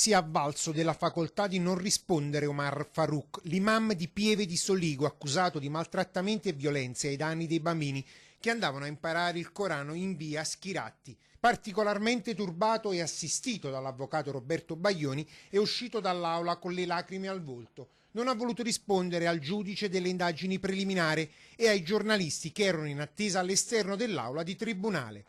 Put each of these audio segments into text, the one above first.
si è avvalso della facoltà di non rispondere Omar Farouk, l'imam di Pieve di Soligo, accusato di maltrattamenti e violenze ai danni dei bambini che andavano a imparare il Corano in via Schiratti. Particolarmente turbato e assistito dall'avvocato Roberto Baglioni, è uscito dall'aula con le lacrime al volto. Non ha voluto rispondere al giudice delle indagini preliminari e ai giornalisti che erano in attesa all'esterno dell'aula di tribunale.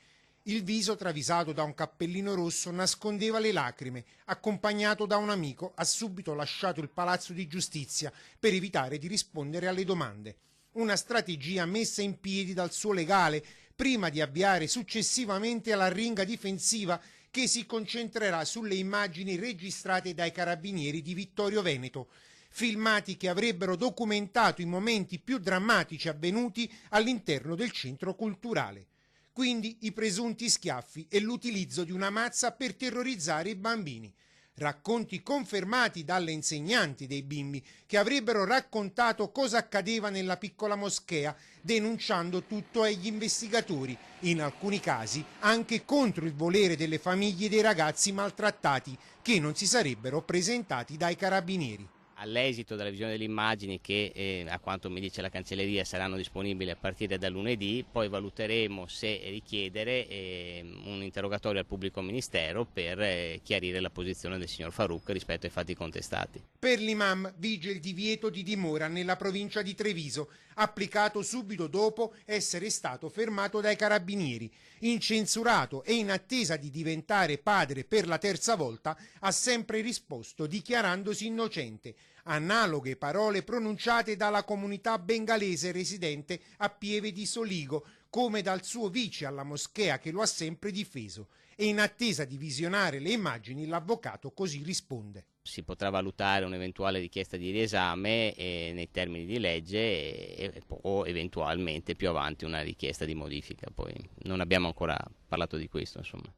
Il viso, travisato da un cappellino rosso, nascondeva le lacrime. Accompagnato da un amico, ha subito lasciato il palazzo di giustizia per evitare di rispondere alle domande. Una strategia messa in piedi dal suo legale prima di avviare successivamente all'arringa difensiva che si concentrerà sulle immagini registrate dai carabinieri di Vittorio Veneto. Filmati che avrebbero documentato i momenti più drammatici avvenuti all'interno del centro culturale. Quindi i presunti schiaffi e l'utilizzo di una mazza per terrorizzare i bambini. Racconti confermati dalle insegnanti dei bimbi che avrebbero raccontato cosa accadeva nella piccola moschea, denunciando tutto agli investigatori, in alcuni casi anche contro il volere delle famiglie dei ragazzi maltrattati che non si sarebbero presentati dai carabinieri. All'esito della visione delle immagini che a quanto mi dice la cancelleria saranno disponibili a partire da lunedì, poi valuteremo se richiedere un interrogatorio al pubblico ministero per chiarire la posizione del signor Farouk rispetto ai fatti contestati. Per l'imam vige il divieto di dimora nella provincia di Treviso, applicato subito dopo essere stato fermato dai carabinieri. Incensurato e in attesa di diventare padre per la terza volta, ha sempre risposto dichiarandosi innocente. Analoghe parole pronunciate dalla comunità bengalese residente a Pieve di Soligo, come dal suo vice alla moschea che lo ha sempre difeso. E in attesa di visionare le immagini l'avvocato così risponde. Si potrà valutare un'eventuale richiesta di riesame nei termini di legge o eventualmente più avanti una richiesta di modifica. Poi non abbiamo ancora parlato di questo, insomma.